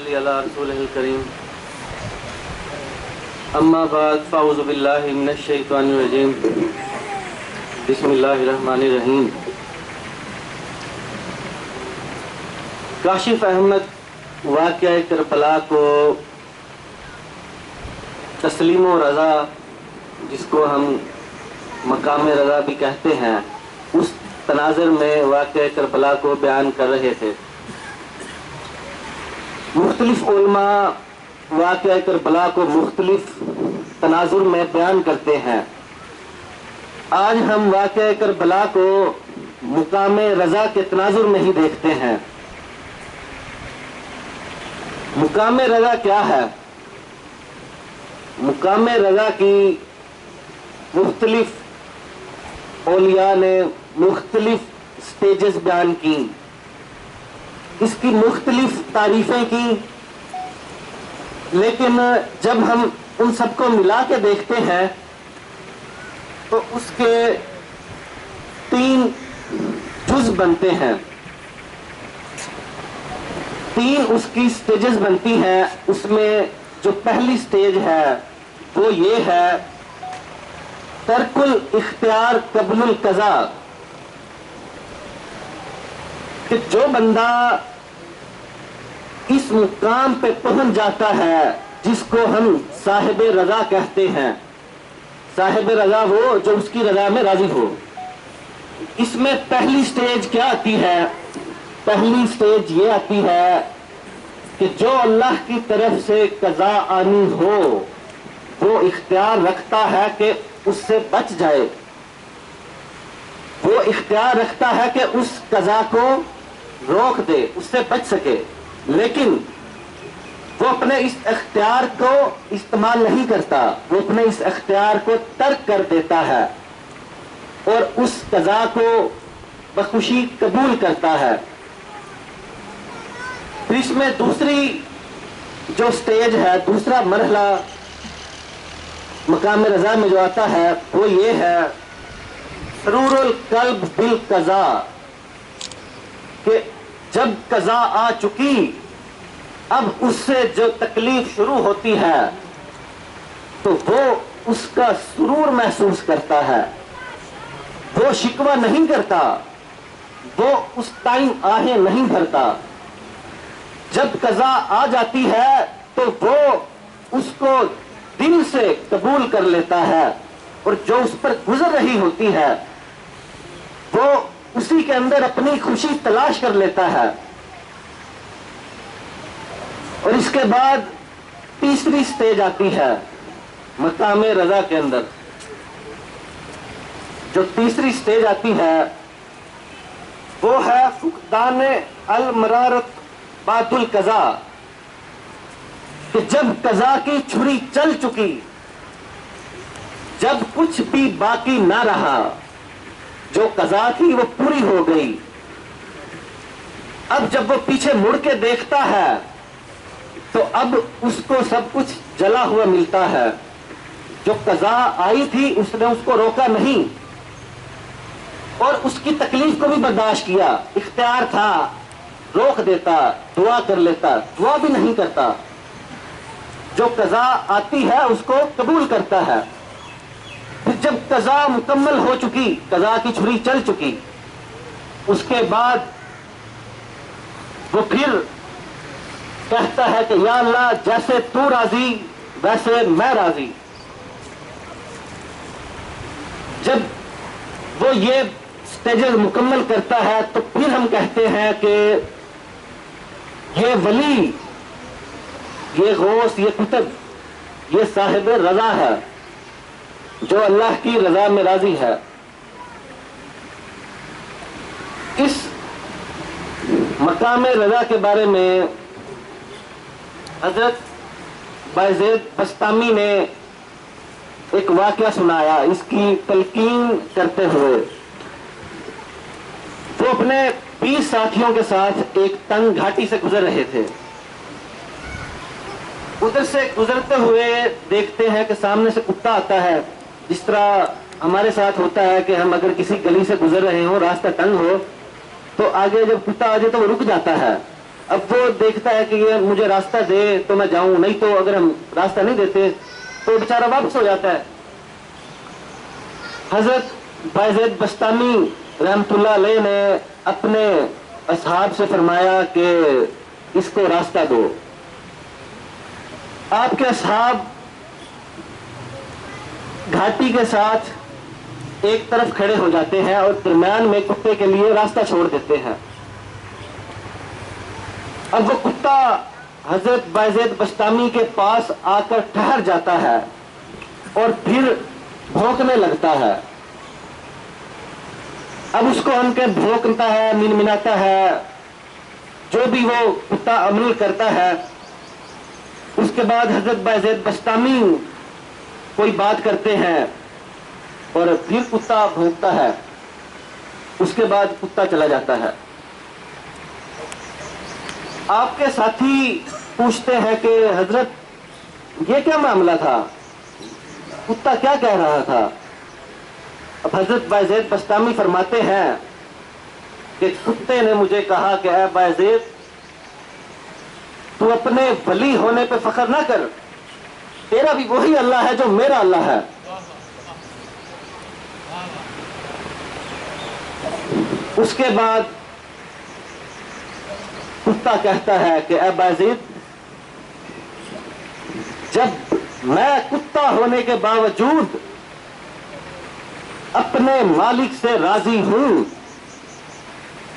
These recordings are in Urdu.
صلی علی رسولہ الکریم اما بعد فاعوذ باللہ من الشیطان الرجیم بسم اللہ الرحمن الرحیم۔ کاشف احمد واقعہ کربلا کو تسلیم و رضا، جس کو ہم مقام رضا بھی کہتے ہیں، اس تناظر میں واقعہ کربلا کو بیان کر رہے تھے۔ مختلف علماء واقعہ کربلا کو مختلف تناظر میں بیان کرتے ہیں۔ آج ہم واقعہ کربلا کو مقام رضا کے تناظر میں ہی دیکھتے ہیں۔ مقام رضا کیا ہے؟ مقام رضا کی مختلف اولیاء نے مختلف سٹیجز بیان کی، اس کی مختلف تعریفیں کی، لیکن جب ہم ان سب کو ملا کے دیکھتے ہیں تو اس کے 3 جز بنتے ہیں، 3 اس کی سٹیجز بنتی ہیں۔ اس میں جو پہلی سٹیج ہے وہ یہ ہے ترک الاختیار قبل القضاء، کہ جو بندہ اس مقام پہ پہنچ جاتا ہے جس کو ہم صاحب رضا کہتے ہیں۔ صاحب رضا وہ جو اس کی رضا میں راضی ہو۔ اس میں پہلی سٹیج کیا آتی ہے؟ پہلی سٹیج یہ آتی ہے کہ جو اللہ کی طرف سے قضا آنی ہو وہ اختیار رکھتا ہے کہ اس سے بچ جائے، وہ اختیار رکھتا ہے کہ اس قضا کو روک دے، اس سے بچ سکے، لیکن وہ اپنے اس اختیار کو استعمال نہیں کرتا، وہ اپنے اس اختیار کو ترک کر دیتا ہے اور اس قضا کو بخوشی قبول کرتا ہے۔ پھر اس میں دوسری جو سٹیج ہے، دوسرا مرحلہ مقام رضا میں جو آتا ہے وہ یہ ہے سرور القلب بالقضاء، کہ جب قضا آ چکی اب اس سے جو تکلیف شروع ہوتی ہے تو وہ اس کا سرور محسوس کرتا ہے، وہ شکوہ نہیں کرتا، وہ اس ٹائم آہیں نہیں بھرتا۔ جب قضا آ جاتی ہے تو وہ اس کو دل سے قبول کر لیتا ہے اور جو اس پر گزر رہی ہوتی ہے وہ اسی کے اندر اپنی خوشی تلاش کر لیتا ہے۔ اور اس کے بعد تیسری سٹیج آتی ہے مقام رضا کے اندر۔ جو تیسری سٹیج آتی ہے وہ ہے فقدان المرارت بعد القضاء، کہ جب قضا کی چھری چل چکی، جب کچھ بھی باقی نہ رہا، جو قضا تھی وہ پوری ہو گئی، اب جب وہ پیچھے مڑ کے دیکھتا ہے تو اب اس کو سب کچھ جلا ہوا ملتا ہے۔ جو قضا آئی تھی اس نے اس کو روکا نہیں اور اس کی تکلیف کو بھی برداشت کیا، اختیار تھا، روک دیتا، دعا کر لیتا، دعا بھی نہیں کرتا۔ جو قضا آتی ہے اس کو قبول کرتا ہے۔ پھر جب قضا مکمل ہو چکی، قضا کی چھری چل چکی، اس کے بعد وہ پھر کہتا ہے کہ یا اللہ جیسے تو راضی ویسے میں راضی۔ جب وہ یہ سٹیجز مکمل کرتا ہے تو پھر ہم کہتے ہیں کہ یہ ولی، یہ غوث، یہ قطب، یہ صاحب رضا ہے جو اللہ کی رضا میں راضی ہے۔ اس مقام رضا کے بارے میں حضرت بایزید بسطامی نے ایک واقعہ سنایا اس کی تلقین کرتے ہوئے۔ وہ اپنے 20 ساتھیوں کے ساتھ ایک تنگ گھاٹی سے گزر رہے تھے۔ ادھر سے گزرتے ہوئے دیکھتے ہیں کہ سامنے سے کتا آتا ہے، جس طرح ہمارے ساتھ ہوتا ہے کہ ہم اگر کسی گلی سے گزر رہے ہوں، راستہ تنگ ہو، تو آگے جب کتا آ جائے تو وہ رک جاتا ہے اب وہ دیکھتا ہے کہ یہ مجھے راستہ دے تو میں جاؤں، نہیں تو اگر ہم راستہ نہیں دیتے تو بیچارہ واپس ہو جاتا ہے۔ حضرت بائزید بسطامی رحمت اللہ علیہ نے اپنے اصحاب سے فرمایا کہ اس کو راستہ دو۔ آپ کے اصحاب گھاٹی کے ساتھ ایک طرف کھڑے ہو جاتے ہیں اور درمیان میں کتے کے لیے راستہ چھوڑ دیتے ہیں۔ اب وہ کتا حضرت بائزید بسطامی کے پاس آ کر ٹھہر جاتا ہے اور پھر بھونکنے لگتا ہے۔ اب اس کو ہم کہ بھونکتا ہے، منمناتا ہے، جو بھی وہ کتا عمل کرتا ہے۔ اس کے بعد حضرت بائزید بسطامی کوئی بات کرتے ہیں اور پھر کتا بھونکتا ہے، اس کے بعد کتا چلا جاتا ہے۔ آپ کے ساتھی پوچھتے ہیں کہ حضرت یہ کیا معاملہ تھا، کتا کیا کہہ رہا تھا؟ اب حضرت بائزید بسطامی فرماتے ہیں کہ کتے نے مجھے کہا کہ اے بائزید، تو اپنے ولی ہونے پہ فخر نہ کر، تیرا بھی وہی اللہ ہے جو میرا اللہ ہے۔ اس کے بعد کتا کہتا ہے کہ اے بائزید، جب میں کتا ہونے کے باوجود اپنے مالک سے راضی ہوں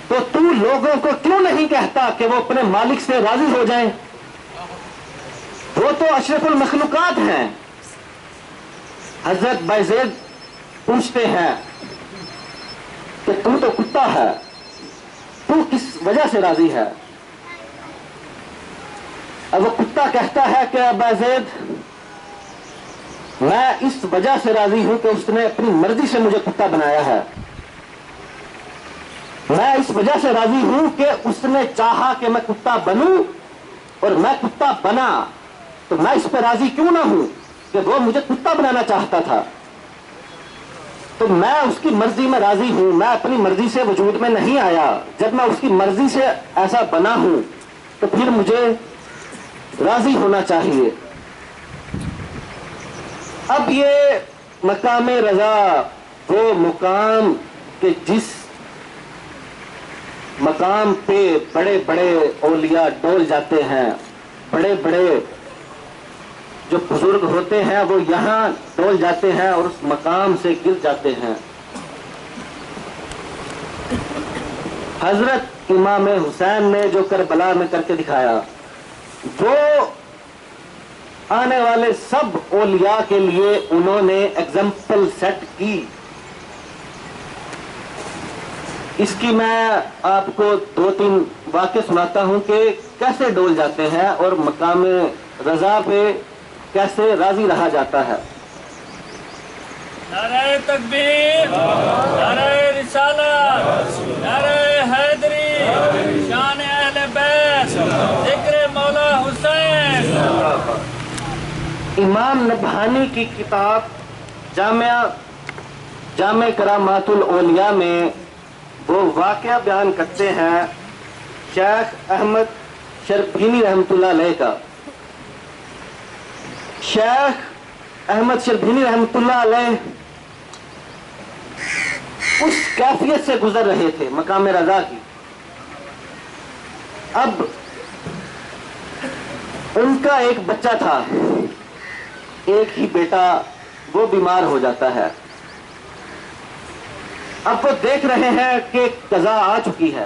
تو لوگوں کو کیوں نہیں کہتا کہ وہ اپنے مالک سے راضی ہو جائیں؟ وہ تو اشرف المخلوقات ہیں۔ حضرت بائزید پوچھتے ہیں کہ تو کتا ہے، تو کس وجہ سے راضی ہے؟ اب وہ کتا کہتا ہے کہ بائزید، میں اس وجہ سے راضی ہوں کہ اس نے اپنی مرضی سے مجھے کتا بنایا ہے۔ میں اس وجہ سے راضی ہوں کہ اس نے چاہا کہ میں کتا بنوں اور میں کتا بنا، تو میں اس پہ راضی کیوں نہ ہوں کہ وہ مجھے کتا بنانا چاہتا تھا، تو میں اس کی مرضی میں راضی ہوں۔ میں اپنی مرضی سے وجود میں نہیں آیا، جب میں اس کی مرضی سے ایسا بنا ہوں تو پھر مجھے راضی ہونا چاہیے۔ اب یہ مقام رضا وہ مقام کہ جس مقام پہ بڑے بڑے اولیاء ڈول جاتے ہیں، بڑے بڑے جو بزرگ ہوتے ہیں وہ یہاں ڈول جاتے ہیں اور اس مقام سے گر جاتے ہیں۔ حضرت امام حسین نے جو کربلا میں کر کے دکھایا، وہ آنے والے سب اولیاء کے لیے انہوں نے ایگزامپل سیٹ کی۔ اس کی میں آپ کو 2-3 واقعے سناتا ہوں کہ کیسے ڈول جاتے ہیں اور مقام رضا پہ کیسے راضی رہا جاتا ہے۔ نعرہ تکبیر، نعرہ رسالت، نعرہ حیدری، شان اہل بیت، ذکر مولا حسین۔ امام نبہانی کی کتاب جامع کرامات الاولیاء میں وہ واقعہ بیان کرتے ہیں شیخ احمد شربینی رحمت اللہ علیہ کا۔ شیخ احمد شربینی رحمت اللہ علیہ اس کیفیت سے گزر رہے تھے مقام رضا کی۔ اب ان کا ایک بچہ تھا، ایک ہی بیٹا، وہ بیمار ہو جاتا ہے۔ اب وہ دیکھ رہے ہیں کہ قضا آ چکی ہے،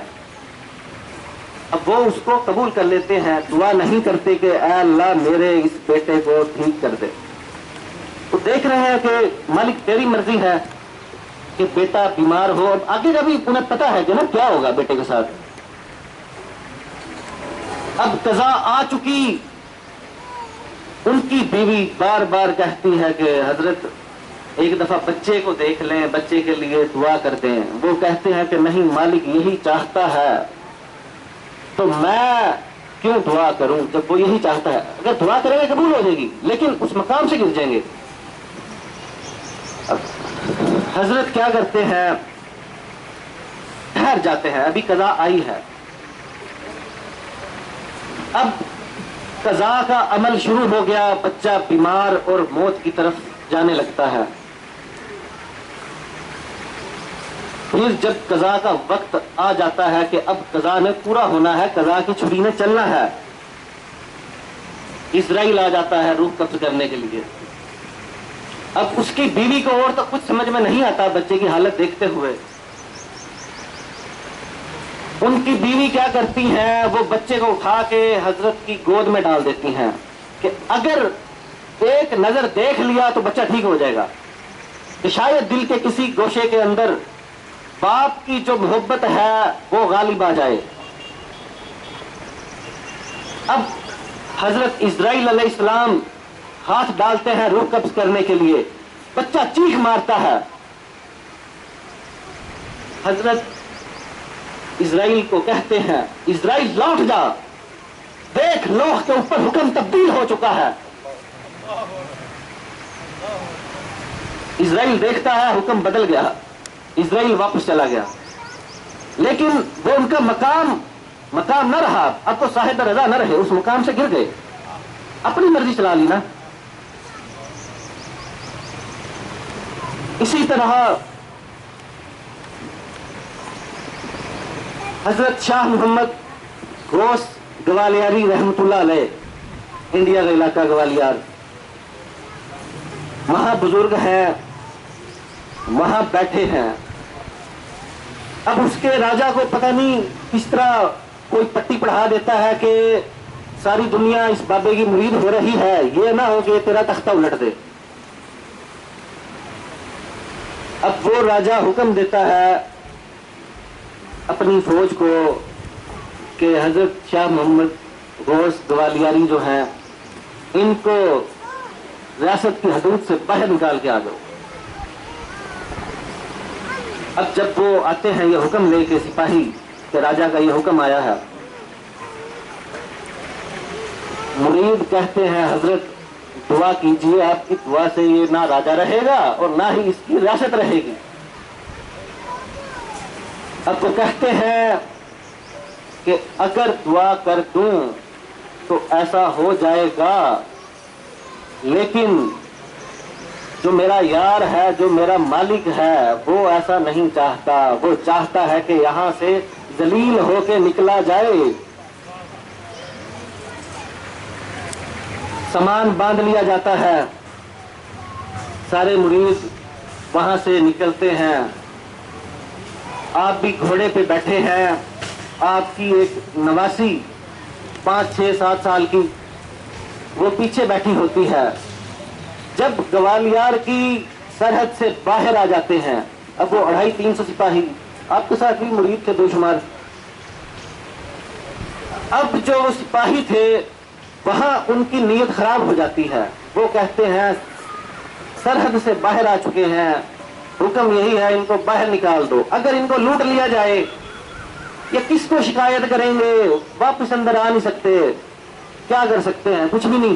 اب وہ اس کو قبول کر لیتے ہیں، دعا نہیں کرتے کہ اے اللہ میرے اس بیٹے کو ٹھیک کر دے۔ وہ دیکھ رہے ہیں کہ مالک تیری مرضی ہے کہ بیٹا بیمار ہو، اب آگے کا بھی انہیں پتا ہے کہ نا کیا ہوگا بیٹے کے ساتھ۔ اب قضا آ چکی، ان کی بیوی بار بار کہتی ہے کہ حضرت ایک دفعہ بچے کو دیکھ لیں، بچے کے لیے دعا کر دیں۔ وہ کہتے ہیں کہ نہیں، مالک یہی چاہتا ہے تو میں کیوں دعا کروں جب وہ یہی چاہتا ہے؟ اگر دعا کریں گے قبول ہو جائے گی، لیکن اس مقام سے گر جائیں گے۔ اب حضرت کیا کرتے ہیں، ٹھہر جاتے ہیں، ابھی قضا آئی ہے۔ اب قضا کا عمل شروع ہو گیا، بچہ بیمار اور موت کی طرف جانے لگتا ہے۔ پھر جب قضا کا وقت آ جاتا ہے کہ اب قضا نے پورا ہونا ہے، قضا کی چھری نے چلنا ہے، اسرائیل آ جاتا ہے روح قبض کرنے کے لیے۔ اب اس کی بیوی کو اور تو کچھ سمجھ میں نہیں آتا بچے کی حالت دیکھتے ہوئے۔ ان کی بیوی کیا کرتی ہیں، وہ بچے کو اٹھا کے حضرت کی گود میں ڈال دیتی ہیں کہ اگر ایک نظر دیکھ لیا تو بچہ ٹھیک ہو جائے گا، کہ شاید دل کے کسی گوشے کے اندر باپ کی جو محبت ہے وہ غالب آ جائے۔ اب حضرت اسرائیل علیہ السلام ہاتھ ڈالتے ہیں روح قبض کرنے کے لیے، بچہ چیخ مارتا ہے۔ حضرت اسرائیل کو کہتے ہیں، اسرائیل لوٹ جا، دیکھ لوح کے اوپر حکم تبدیل ہو چکا ہے۔ اسرائیل دیکھتا ہے حکم بدل گیا، اسرائیل واپس چلا گیا، لیکن وہ ان کا مقام نہ رہا، اب تو صاحب رضا نہ رہے، اس مقام سے گر گئے، اپنی مرضی چلا لی نا۔ اسی طرح حضرت شاہ محمد غوث گوالیاری رحمت اللہ علیہ، انڈیا کا علاقہ گوالیار، وہاں بزرگ ہیں، وہاں بیٹھے ہیں۔ اب اس کے راجا کو پتہ نہیں کس طرح کوئی پٹی پڑھا دیتا ہے کہ ساری دنیا اس بابے کی مرید ہو رہی ہے، یہ نہ ہو کہ تیرا تختہ الٹ دے۔ اب وہ راجا حکم دیتا ہے اپنی فوج کو کہ حضرت شاہ محمد غوث گوالیاری جو ہیں ان کو ریاست کی حدود سے باہر نکال کے آ جاؤ۔ اب جب وہ آتے ہیں یہ حکم لے کے سپاہی کہ راجا کا یہ حکم آیا ہے، مرید کہتے ہیں حضرت دعا کیجئے، آپ کی دعا سے یہ نہ راجا رہے گا اور نہ ہی اس کی ریاست رہے گی۔ اب وہ کہتے ہیں کہ اگر دعا کر دوں تو ایسا ہو جائے گا، لیکن جو میرا یار ہے، جو میرا مالک ہے، وہ ایسا نہیں چاہتا، وہ چاہتا ہے کہ یہاں سے ذلیل ہو کے نکلا جائے۔ سامان باندھ لیا جاتا ہے، سارے مرید وہاں سے نکلتے ہیں، آپ بھی گھوڑے پہ بیٹھے ہیں، آپ کی ایک نواسی 5 6 7 سال کی وہ پیچھے بیٹھی ہوتی ہے۔ جب گوالیار کی سرحد سے باہر آ جاتے ہیں، اب وہ 250 300 سپاہی، آپ کے ساتھ بھی مرید تھے بے شمار، اب جو وہ سپاہی تھے وہاں ان کی نیت خراب ہو جاتی ہے، وہ کہتے ہیں سرحد سے باہر آ چکے ہیں، حکم یہی ہے ان کو باہر نکال دو، اگر ان کو لوٹ لیا جائے یا کس کو شکایت کریں گے، واپس اندر آ نہیں سکتے، کیا کر سکتے ہیں، کچھ بھی نہیں۔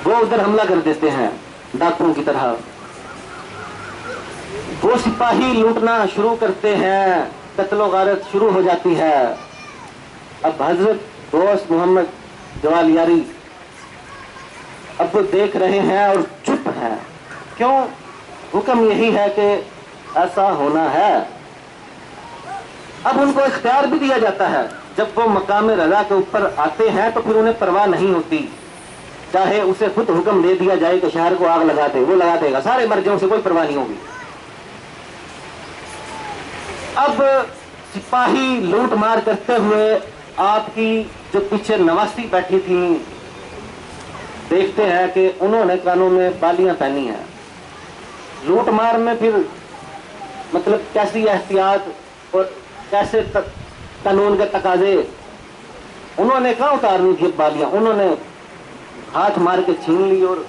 وہ ادھر حملہ کر دیتے ہیں ڈاکوؤں کی طرح، وہ سپاہی لوٹنا شروع کرتے ہیں، قتل و غارت شروع ہو جاتی ہے۔ اب حضرت غوث محمد گوالیاری اب وہ دیکھ رہے ہیں اور چپ ہیں، کیوں؟ حکم یہی ہے کہ ایسا ہونا ہے۔ اب ان کو اختیار بھی دیا جاتا ہے، جب وہ مقام رضا کے اوپر آتے ہیں تو پھر انہیں پرواہ نہیں ہوتی، چاہے اسے خود حکم دے دیا جائے کہ شہر کو آگ لگا دے، وہ لگا دے گا، سارے مر جائیں، اسے کوئی پرواہ نہیں ہوگی۔ اب سپاہی لوٹ مار کرتے ہوئے آپ کی جو پیچھے نواسی بیٹھی تھیں دیکھتے ہیں کہ انہوں نے کانوں میں بالیاں پہنی ہیں۔ لوٹ مار میں پھر مطلب کیسی احتیاط اور کیسے قانون کے تقاضے، انہوں نے کہاں اتارنی تھی بالیاں، انہوں نے ہاتھ مار کے چھین لی اور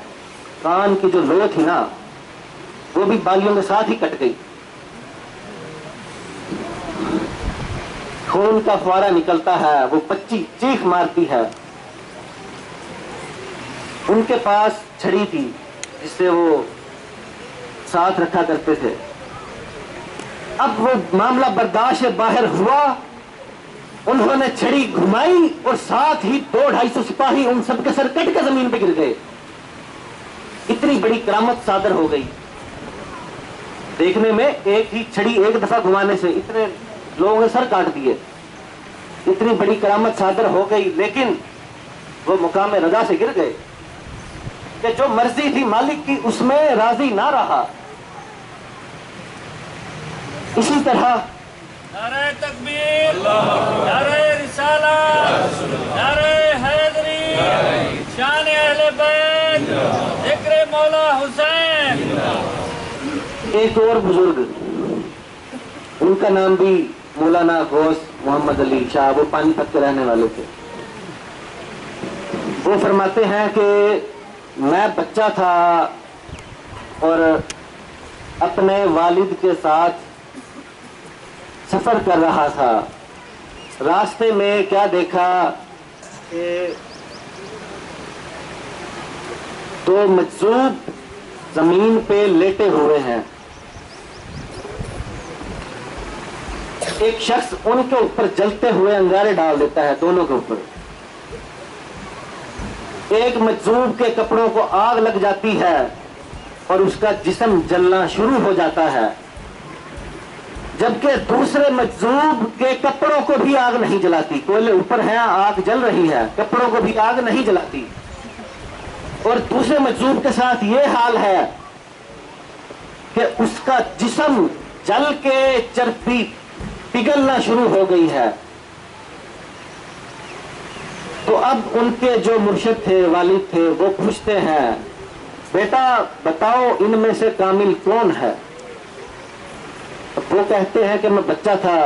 کان کی جو لو تھی نا وہ بھی بالیوں کے ساتھ ہی کٹ گئی، خون کا فوارہ نکلتا ہے، وہ بچی چیخ مارتی ہے۔ ان کے پاس چھڑی تھی جس سے وہ ساتھ رکھا کرتے تھے۔ اب وہ معاملہ برداشت سے باہر ہوا انہوں نے چھڑی گھمائی اور ساتھ ہی 200-250 سپاہی ان سب کے سر کٹ کے زمین پہ گر گئے. اتنی بڑی کرامت صادر ہو گئی. دیکھنے میں ایک ہی چھڑی ایک دفعہ گھمانے سے اتنے لوگوں نے سر کاٹ دیے. اتنی بڑی کرامت صادر ہو گئی، لیکن وہ مقام رضا سے گر گئے کہ جو مرضی تھی مالک کی اس میں راضی نہ رہا. اسی طرح نعرہ تکبیر، نعرہ رسالت، نعرہ حیدری، شان اہل بیت، ذکر مولا حسین. ایک اور بزرگ، ان کا نام بھی مولانا غوث محمد علی شاہ، وہ پانی پت کے رہنے والے تھے. وہ فرماتے ہیں کہ میں بچہ تھا اور اپنے والد کے ساتھ سفر کر رہا تھا. راستے میں کیا دیکھا کہ 2 مجذوب زمین پہ لیٹے ہوئے ہیں. ایک شخص ان کے اوپر جلتے ہوئے انگارے ڈال دیتا ہے دونوں کے اوپر. ایک مجذوب کے کپڑوں کو آگ لگ جاتی ہے اور اس کا جسم جلنا شروع ہو جاتا ہے، جبکہ دوسرے مجذوب کے کپڑوں کو بھی آگ نہیں جلاتی. کوئلے اوپر ہیں، آگ جل رہی ہے، کپڑوں کو بھی آگ نہیں جلاتی. اور دوسرے مجذوب کے ساتھ یہ حال ہے کہ اس کا جسم جل کے چربی پگھلنا شروع ہو گئی ہے. تو اب ان کے جو مرشد تھے، والد تھے، وہ پوچھتے ہیں بیٹا بتاؤ ان میں سے کامل کون ہے؟ وہ کہتے ہیں کہ میں بچہ تھا،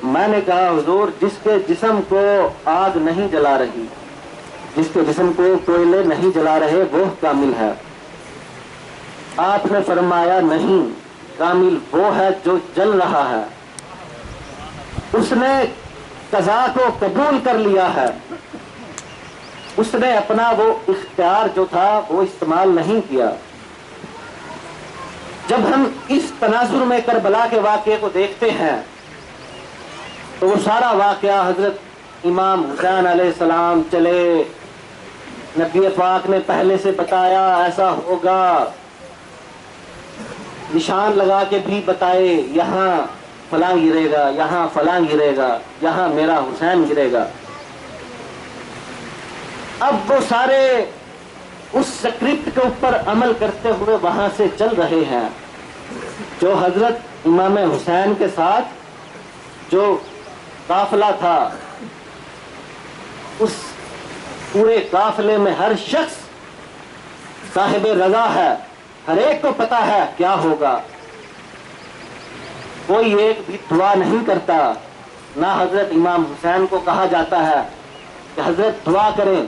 میں نے کہا حضور جس کے جسم کو آگ نہیں جلا رہی، جس کے جسم کو کوئلے نہیں جلا رہے وہ کامل ہے. آپ نے فرمایا نہیں، کامل وہ ہے جو جل رہا ہے، اس نے قضا کو قبول کر لیا ہے، اس نے اپنا وہ اختیار جو تھا وہ استعمال نہیں کیا. جب ہم اس تناظر میں کربلا کے واقعے کو دیکھتے ہیں تو وہ سارا واقعہ حضرت امام حسین علیہ السلام چلے، نبی پاک نے پہلے سے بتایا ایسا ہوگا، نشان لگا کے بھی بتائے یہاں فلاں گرے گا، یہاں فلاں گرے گا، یہاں میرا حسین گرے گا. اب وہ سارے اس سکرپٹ کے اوپر عمل کرتے ہوئے وہاں سے چل رہے ہیں. جو حضرت امام حسین کے ساتھ جو قافلہ تھا، اس پورے قافلے میں ہر شخص صاحب رضا ہے، ہر ایک کو پتا ہے کیا ہوگا. کوئی ایک بھی دعا نہیں کرتا. نہ حضرت امام حسین کو کہا جاتا ہے کہ حضرت دعا کریں،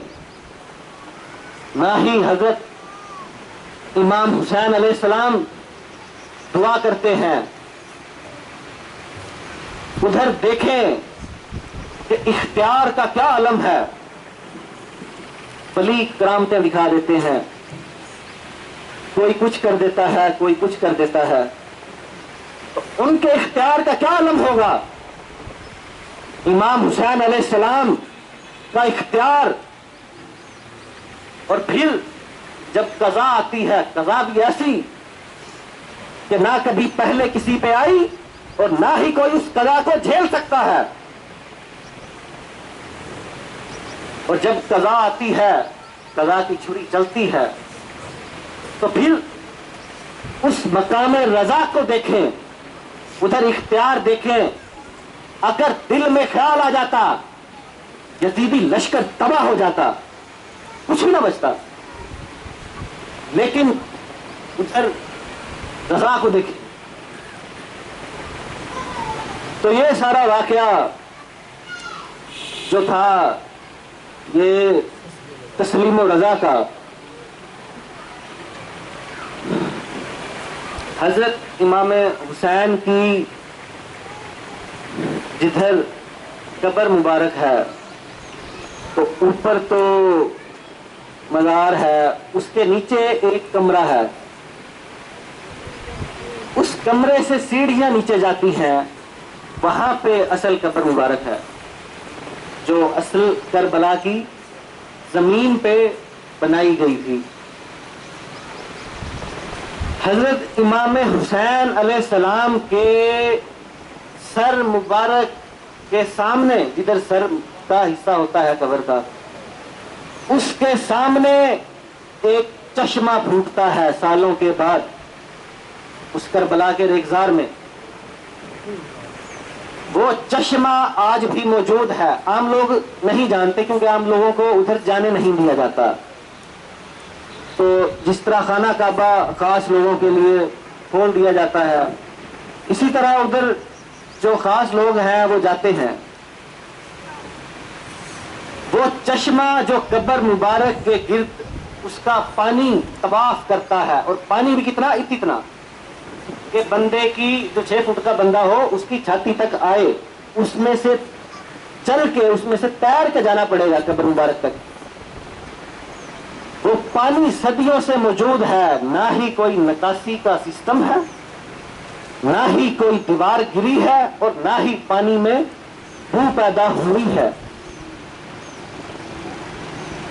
نہ ہی حضرت امام حسین علیہ السلام دعا کرتے ہیں. ادھر دیکھیں کہ اختیار کا کیا علم ہے. ولی کرامتیں دکھا دیتے ہیں، کوئی کچھ کر دیتا ہے، کوئی کچھ کر دیتا ہے. تو ان کے اختیار کا کیا علم ہوگا؟ امام حسین علیہ السلام کا اختیار. اور پھر جب قضا آتی ہے، قضا بھی ایسی کہ نہ کبھی پہلے کسی پہ آئی اور نہ ہی کوئی اس قضا کو جھیل سکتا ہے. اور جب قضا آتی ہے، قضا کی چھری چلتی ہے، تو پھر اس مقام رضا کو دیکھیں، ادھر اختیار دیکھیں. اگر دل میں خیال آ جاتا یزیدی لشکر تباہ ہو جاتا، کچھ بھی نہ بچتا. لیکن ادھر رضا کو دیکھیں. تو یہ سارا واقعہ جو تھا یہ تسلیم و رضا کا. حضرت امام حسین کی جدھر قبر مبارک ہے تو اوپر تو مزار ہے، اس کے نیچے ایک کمرہ ہے. اس کمرے سے سیڑھیاں نیچے جاتی ہیں، وہاں پہ اصل قبر مبارک ہے. جو اصل کربلا کی زمین پہ بنائی گئی تھی. حضرت امام حسین علیہ السلام کے سر مبارک کے سامنے، جدھر سر کا حصہ ہوتا ہے قبر کا، اس کے سامنے ایک چشمہ پھوٹتا ہے سالوں کے بعد اس کربلا کے ریگزار میں. وہ چشمہ آج بھی موجود ہے. عام لوگ نہیں جانتے کیونکہ عام لوگوں کو ادھر جانے نہیں دیا جاتا. تو جس طرح خانہ کعبہ خاص لوگوں کے لیے کھول دیا جاتا ہے، اسی طرح ادھر جو خاص لوگ ہیں وہ جاتے ہیں. وہ چشمہ جو قبر مبارک کے گرد اس کا پانی طواف کرتا ہے، اور پانی بھی کتنا، اتنا کہ بندے کی جو 6 فٹ کا بندہ ہو اس کی چھاتی تک آئے، اس میں سے چل کے، اس میں سے تیر کے جانا پڑے گا قبر مبارک تک. وہ پانی صدیوں سے موجود ہے. نہ ہی کوئی نکاسی کا سسٹم ہے، نہ ہی کوئی دیوار گری ہے، اور نہ ہی پانی میں بو پیدا ہوئی ہے.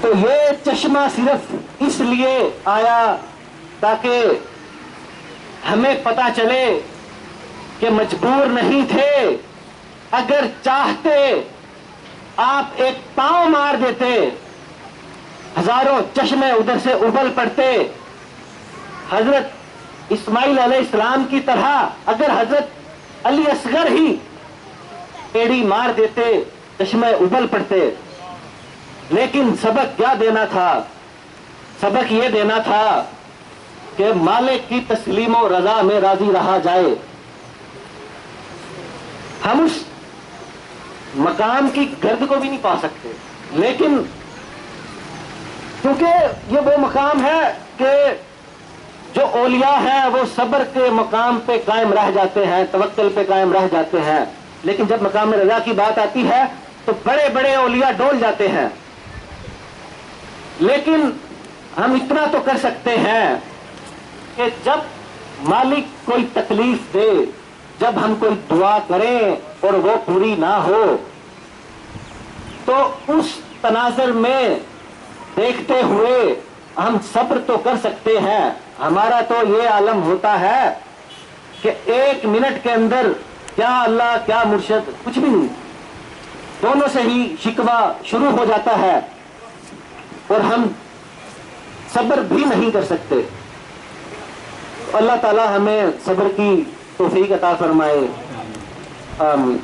تو یہ چشمہ صرف اس لیے آیا تاکہ ہمیں پتا چلے کہ مجبور نہیں تھے. اگر چاہتے آپ ایک پاؤں مار دیتے، ہزاروں چشمے ادھر سے ابل پڑتے. حضرت اسماعیل علیہ السلام کی طرح اگر حضرت علی اصغر ہی ایڑی مار دیتے، چشمے ابل پڑتے. لیکن سبق کیا دینا تھا؟ سبق یہ دینا تھا کہ مالک کی تسلیم و رضا میں راضی رہا جائے. ہم اس مقام کی گرد کو بھی نہیں پا سکتے، لیکن کیونکہ یہ وہ مقام ہے کہ جو اولیاء ہیں وہ صبر کے مقام پہ قائم رہ جاتے ہیں، توکل پہ قائم رہ جاتے ہیں. لیکن جب مقام رضا کی بات آتی ہے تو بڑے بڑے اولیاء ڈول جاتے ہیں. لیکن ہم اتنا تو کر سکتے ہیں کہ جب مالک کوئی تکلیف دے، جب ہم کوئی دعا کریں اور وہ پوری نہ ہو، تو اس تناظر میں دیکھتے ہوئے ہم صبر تو کر سکتے ہیں. ہمارا تو یہ عالم ہوتا ہے کہ 1 منٹ کے اندر کیا اللہ کیا مرشد، کچھ بھی نہیں، دونوں سے ہی شکوہ شروع ہو جاتا ہے اور ہم صبر بھی نہیں کر سکتے. اللہ تعالی ہمیں صبر کی توفیق عطا فرمائے. آمین.